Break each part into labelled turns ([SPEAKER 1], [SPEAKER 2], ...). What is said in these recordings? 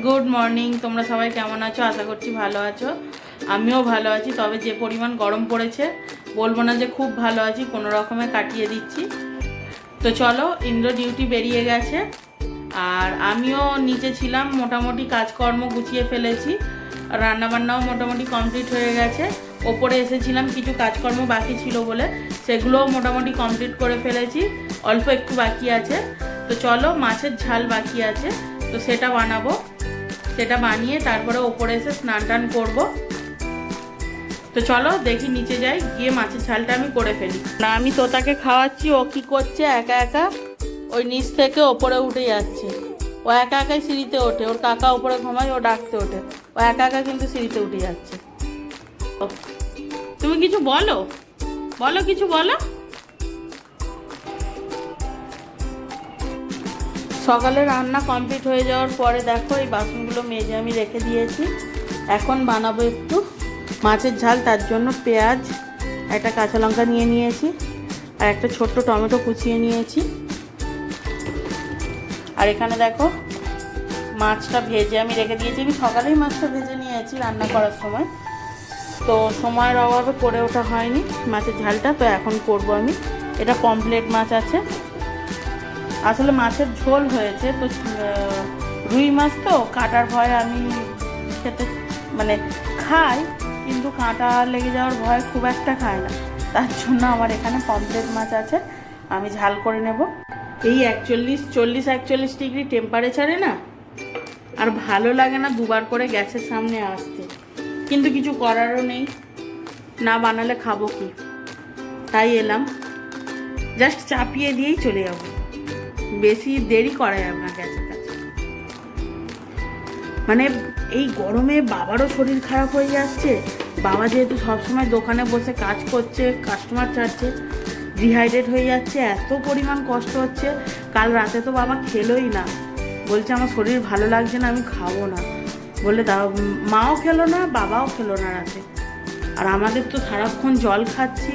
[SPEAKER 1] Good morning. তোমরা সবাই কেমন আছো? আশা করছি ভালো আছো। আমিও ভালো আছি, তবে যে পরিমাণ গরম পড়েছে বলবো না যে খুব ভালো আছি, কোনো রকমে কাটিয়ে দিচ্ছি। তো চলো, ইন্দ্র ডিউটি বেরিয়ে গেছে আর আমিও নিচে ছিলাম, মোটামুটি কাজকর্ম গুছিয়ে ফেলেছি, রান্নাবান্নাও মোটামুটি কমপ্লিট হয়ে গেছে। ওপরে এসেছিলাম কিছু কাজকর্ম বাকি ছিল বলে, সেগুলোও মোটামুটি কমপ্লিট করে ফেলেছি, অল্প একটু বাকি আছে। তো চলো, মাছের ঝাল বাকি আছে, তো সেটা বানাবো। সেটা বানিয়ে তারপরে ওপরে এসে স্নান টান করবো। তো চলো দেখি, নিচে যাই, গিয়ে মাছের ঝালটা আমি করে ফেলি। না, আমি তোতাকে খাওয়াচ্ছি, ও কি করছে একা একা ওই নিচ থেকে ওপরে উঠে যাচ্ছে। ও একা একাই সিঁড়িতে ওঠে, ওর কাকা ওপরে ঘুমায়, ও ডাকতে ওঠে, ও একা একা কিন্তু সিঁড়িতে উঠে যাচ্ছে। তুমি কিছু বলো, বলো কিছু বলো। সকালে রান্না কমপ্লিট হয়ে যাওয়ার পরে দেখো এই বাসনগুলো মেজে আমি রেখে দিয়েছি। এখন বানাবো একটু মাছের ঝাল, তার জন্য পেঁয়াজ, একটা কাঁচা লঙ্কা নিয়ে নিয়েছি, আর একটা ছোট্ট টমেটো কুচিয়ে নিয়েছি। আর এখানে দেখো মাছটা ভেজে আমি রেখে দিয়েছি। আমি সকালেই মাছটা ভেজে নিয়েছি রান্না করার সময়, তো সময়ের অভাবে করে ওঠা হয়নি মাছের ঝালটা। তো এখন করবো আমি, এটা পমফ্লেট মাছ আছে, আসলে মাছের ঝোল হয়েছে। তো রুই মাছ তো কাঁটার ভয় আমি খেতে মানে খাই, কিন্তু কাঁটা লেগে যাওয়ার ভয় খুব একটা খায় না, তার জন্য আমার এখানে পমফ্লেট মাছ আছে, আমি ঝাল করে নেব। এই 41 ডিগ্রি টেম্পারেচারে না আর ভালো লাগে না দুবার করে গ্যাসের সামনে আসতে, কিন্তু কিছু করারও নেই, না বানালে খাবো কি, তাই এলাম। জাস্ট চাপিয়ে দিয়েই চলে যাবো, বেশি দেরি করা যাবে না গ্যাসের কাছে। মানে এই গরমে বাবারও শরীর খারাপ হয়ে যাচ্ছে, বাবা যেহেতু সবসময় দোকানে বসে কাজ করছে, কাস্টমার ছাড়ছে, ডিহাইড্রেট হয়ে যাচ্ছে, এত পরিমাণ কষ্ট হচ্ছে। কাল রাতে তো বাবা খেলোই না, বলছে আমার শরীর ভালো লাগছে না, আমি খাবো না বলে মাও খেলো না, বাবাও খেলো না রাতে। আর আমাদের তো সারাক্ষণ জল খাচ্ছি,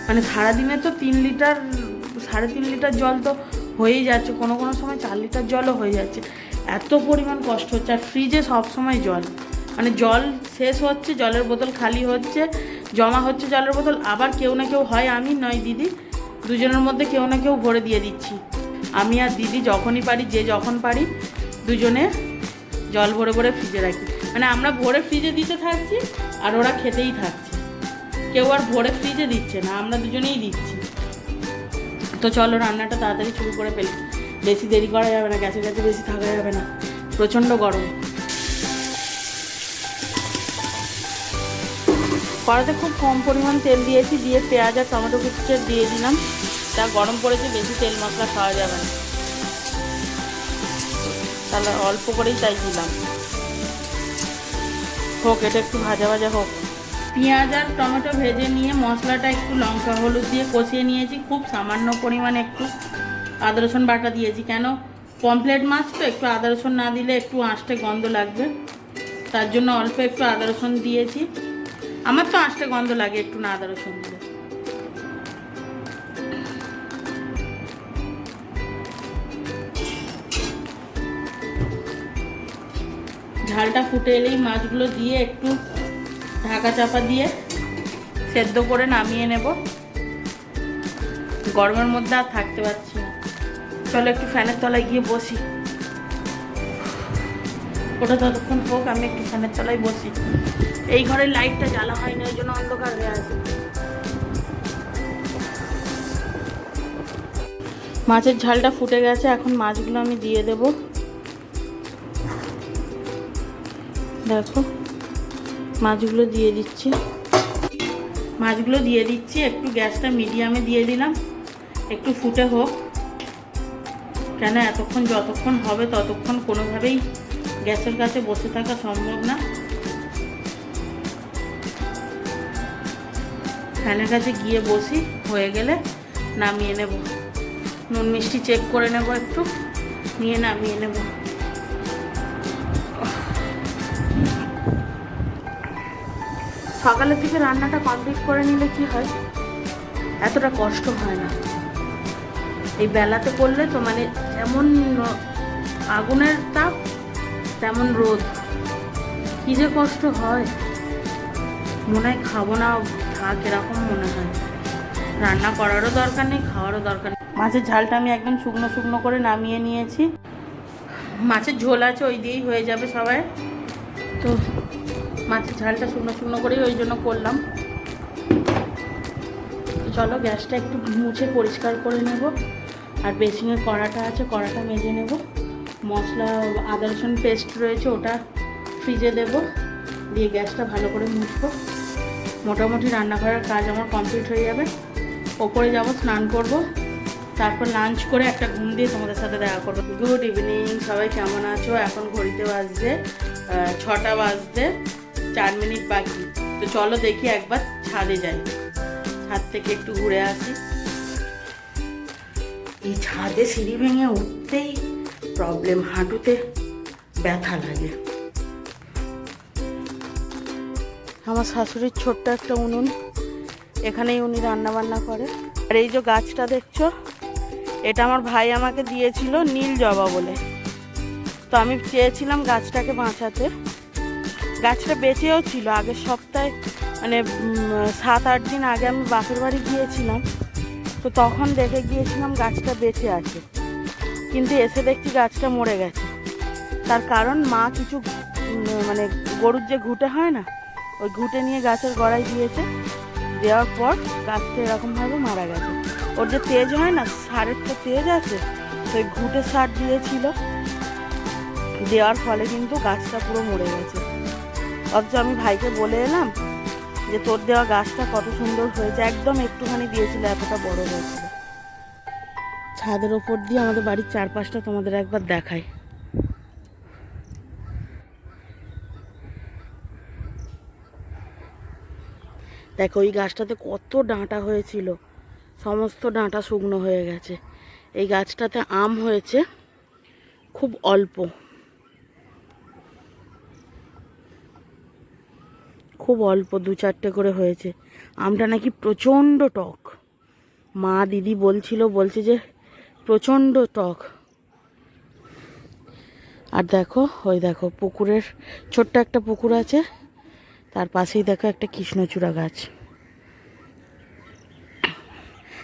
[SPEAKER 1] মানে সারাদিনে তো 3 লিটার 3.5 লিটার জল তো হয়েই যাচ্ছে, কোনো কোনো সময় 4 লিটার জলও হয়ে যাচ্ছে, এত পরিমাণ কষ্ট হচ্ছে। আর ফ্রিজে সবসময় জল, মানে জল শেষ হচ্ছে, জলের বোতল খালি হচ্ছে, জমা হচ্ছে জলের বোতল, আবার কেউ না কেউ, হয় আমি নয় দিদি, দুজনের মধ্যে কেউ না কেউ ভরে দিয়ে দিচ্ছি। আমি আর দিদি যখনই পারি, যে যখন পারি, দুজনে জল ভরে ভরে ফ্রিজে রাখি। মানে আমরা ভরে ফ্রিজে দিতে থাকছি আর ওরা খেতেই থাকছে, কেউ আর ভরে ফ্রিজে দিচ্ছে না, আমরা দুজনেই দিচ্ছি। তো চলো রান্নাটা তাড়াতাড়ি শুরু করে ফেলি, বেশি দেরি করা যাবে না, গ্যাসের কাছে বেশি থাকা যাবে না, প্রচণ্ড গরম। কড়াতে খুব কম পরিমাণ তেল দিয়েছি, দিয়ে পেঁয়াজ আর টমেটো কুচিটা দিয়ে দিলাম। তা গরম পড়েছে, বেশি তেল মশলা খাওয়া যাবে না, তাহলে অল্প করেই তাই দিলাম। হোক, এটা একটু ভাজা ভাজা হোক। পেঁয়াজ আর টমেটো ভেজে নিয়ে মশলাটা একটু লঙ্কা হলুদ দিয়ে কষিয়ে নিয়েছি, খুব সামান্য পরিমাণে একটু আদা রসুন বাটা দিয়েছি, কেন পমফ্লেট মাছ তো একটু আদা রসুন না দিলে একটু আঁশটে গন্ধ লাগবে, তার জন্য অল্প একটু আদা রসুন দিয়েছি। আমার তো আঁশটে গন্ধ লাগে একটু না আদা রসুন দিলে। ঝালটা ফুটে এলেই মাছগুলো দিয়ে একটু ঢাকা চাপা দিয়ে সেদ্ধ করে নামিয়ে নেব, গরমের মধ্যে আর থাকতে পারছি না। চলো একটু ফ্যানের তলায় গিয়ে বসি, ওটা ততক্ষণ হোক, আমি একটু ফ্যানের তলায় বসি। এই ঘরের লাইটটা জ্বালা হয় না, ওই জন্য অন্ধকার হয়ে আছে। মাছের ঝালটা ফুটে গেছে, এখন মাছগুলো আমি দিয়ে দেব। দেখো মাছগুলো দিয়ে দিচ্ছি, একটু গ্যাসটা মিডিয়ামে দিয়ে দিলাম, একটু ফুটে হোক, কেন এতক্ষণ যতক্ষণ হবে ততক্ষণ কোনোভাবেই গ্যাসের কাছে বসে থাকা সম্ভব না। ফ্যানের কাছে গিয়ে বসি, হয়ে গেলে নামিয়ে নেব, নুন মিষ্টি চেক করে নেব একটু, নিয়ে নামিয়ে নেব। সকালের থেকে রান্নাটা কমপ্লিট করে নিলে কি হয়, এতটা কষ্ট হয় না। এই বেলাতে করলে তো মানে যেমন আগুনের তাপ তেমন রোদ, কি যে কষ্ট হয়। মনে হয় খাবো না, থাক এরকম মনে হয়। রান্না করারও দরকার নেই, খাওয়ারও দরকার নেই। মাছের ঝালটা আমি একদম শুকনো শুকনো করে নামিয়ে নিয়েছি। মাছের ঝোল আছে, ওই দিয়েই হয়ে যাবে সবাই। তো মাছের ঝালটা শুকনো শুকনো করেই ওই জন্য করলাম। তো চলো গ্যাসটা একটু মুছে পরিষ্কার করে নেব। আর বেসিনের কড়াটা আছে, কড়াটা মেজে নেব। মশলা আদা রসুন পেস্ট রয়েছে, ওটা ফ্রিজে দেব, দিয়ে গ্যাসটা ভালো করে মুছবো। মোটামুটি রান্নাঘরের কাজ আমার কমপ্লিট হয়ে যাবে। ওপরে যাব, স্নান করব, তারপর লাঞ্চ করে একটা ঘুম দিয়ে তোমাদের সাথে দেখা করবো। গুড ইভিনিং, সবাই কেমন আছো? এখন ঘড়িতে বাজছে 6টা বাজতে 4 মিনিট বাকি। তো চলো দেখি একবার ছাদে যাই, ছাদ থেকে একটু ঘুরে আসি। এই ছাদে সিঁড়ি ভেঙে উঠতেই প্রবলেম, হাঁটুতে ব্যথা লাগে। আমার শাশুড়ির ছোট্ট একটা উনুন, এখানেই উনি রান্না বান্না করে। আর এই যে গাছটা দেখছো, এটা আমার ভাই আমাকে দিয়েছিল নীল জবা বলে। তো আমি চেয়েছিলাম গাছটাকে বাঁচাতে। গাছটা বেঁচেও ছিল আগের সপ্তাহে, মানে 7-8 দিন আগে আমি বাপের বাড়ি গিয়েছিলাম। তো তখন দেখে গিয়েছিলাম গাছটা বেঁচে আছে, কিন্তু এসে দেখছি গাছটা মরে গেছে। তার কারণ মা কিছু মানে গরুর যে ঘুঁটে হয় না, ওই ঘুঁটে নিয়ে গাছের গোড়ায় দিয়েছে। দেওয়ার পর গাছটা এরকমভাবে মারা গেছে। ওর যে তেজ হয় না, সারের তো তেজ আছে, তো ওই ঘুঁটে সার দিয়েছিল, দেওয়ার ফলে কিন্তু গাছটা পুরো মরে গেছে। অথচ আমি ভাইকে বলে এলাম যে তোর দেওয়া গাছটা কত সুন্দর হয়েছে, একদম একটুখানি দিয়েছিল, এতটা বড় হয়েছিল। ছাদের ওপর দিয়ে আমাদের বাড়ির চারপাশটা তোমাদের একবার দেখাই। দেখো ওই গাছটাতে কত ডাঁটা হয়েছিল, সমস্ত ডাঁটা শুকনো হয়ে গেছে। এই গাছটাতে আম হয়েছে খুব অল্প, খুব অল্প, 2-4টে করে হয়েছে। আমটা নাকি প্রচণ্ড টক, মা দিদি বলছে যে প্রচণ্ড টক। আর দেখো ওই দেখো পুকুরের ছোট্ট একটা পুকুর আছে, তার পাশেই দেখো একটা কৃষ্ণচূড়া গাছ।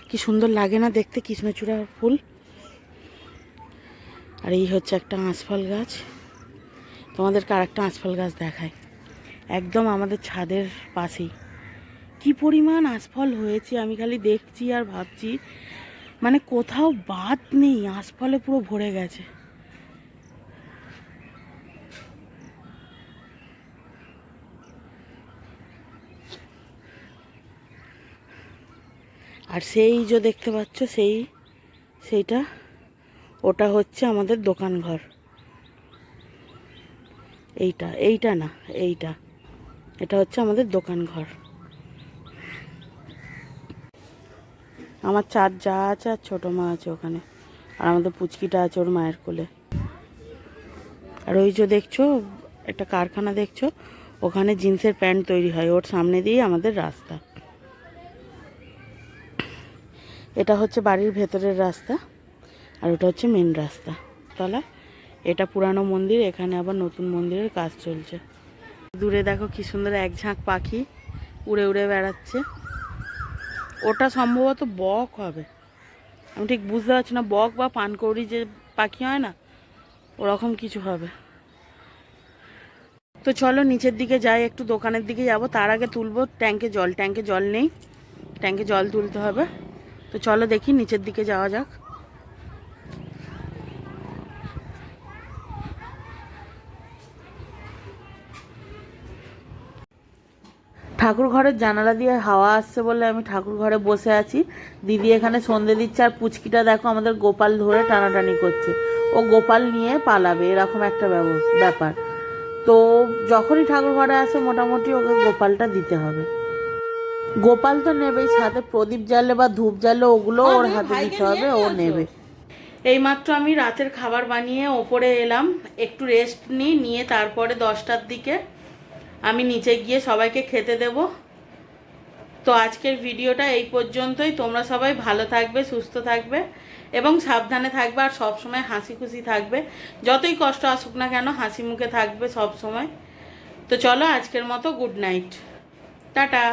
[SPEAKER 1] কি সুন্দর লাগে না দেখতে কৃষ্ণচূড়া ফুল। আর এই হচ্ছে একটা আঁশফল গাছ। তোমাদেরকে আর একটা আঁশফল গাছ দেখায়, একদম আমাদের ছাদের পাশেই। কি পরিমাণ আঁশফল হয়েছে আমি খালি দেখছি আর ভাবছি, মানে কোথাও বাদ নেই, আঁশফলে পুরো ভরে গেছে। আর সেই যে দেখতে পাচ্ছ সেইটা ওটা হচ্ছে আমাদের দোকান ঘর। এইটা না, এটা হচ্ছে আমাদের দোকান ঘর। আমার 4 যা আছে আর ছোটো মা আছে ওখানে, আর আমাদের পুচকিটা আছে ওর মায়ের কোলে। আর ওই যে দেখছো একটা কারখানা দেখছো, ওখানে জিন্সের প্যান্ট তৈরি হয়, ওর সামনে দিয়ে আমাদের রাস্তা। এটা হচ্ছে বাড়ির ভেতরের রাস্তা, আর ওটা হচ্ছে মেন রাস্তা তলা। এটা পুরানো মন্দির, এখানে আবার নতুন মন্দিরের কাজ চলছে। দূরে দেখো কি সুন্দর এক ঝাঁক পাখি উড়ে উড়ে বেড়াচ্ছে। ওটা সম্ভবত বক হবে, আমি ঠিক বুঝতে পারছি না, বক বা পানকৌড়ি যে পাখি হয় না, ওরকম কিছু হবে। তো চলো নিচের দিকে যাই, একটু দোকানের দিকে যাব। তার আগে তুলবো ট্যাঙ্কে জল নেই, ট্যাঙ্কে জল তুলতে হবে। তো চলো দেখি নিচের দিকে যাওয়া যাক। ঠাকুর ঘরের জানালা দিয়ে হাওয়া আসছে বলে আমি ঠাকুর ঘরে বসে আছি। দিদি এখানে সন্ধে দিচ্ছে, আর পুচকিটা দেখো আমাদের গোপাল ধরে টানাটানি করছে। ও গোপাল নিয়ে পালাবে, এরকম একটা ব্যাপার। তো যখনই ঠাকুর ঘরে আসে মোটামুটি ওকে গোপালটা দিতে হবে। গোপাল তো নেবেই, সাথে প্রদীপ জ্বালে বা ধূপ জ্বালে ওগুলো ওর হাতে দিতে হবে, ও নেবে। এইমাত্র আমি রাতের খাবার বানিয়ে ওপরে এলাম, একটু রেস্ট নিয়ে তারপরে 10টার দিকে আমি নিচে গিয়ে সবাইকে খেতে দেব। তো আজকের ভিডিওটা এই পর্যন্তই। তোমরা সবাই ভালো থাকবে, সুস্থ থাকবে, এবং সাবধানে থাকবে আর সব সময় হাসি খুশি থাকবে। যতই কষ্ট আসুক না কেন হাসি মুখে থাকবে সব সময়। তো চলো আজকের মতো গুড নাইট, টাটা।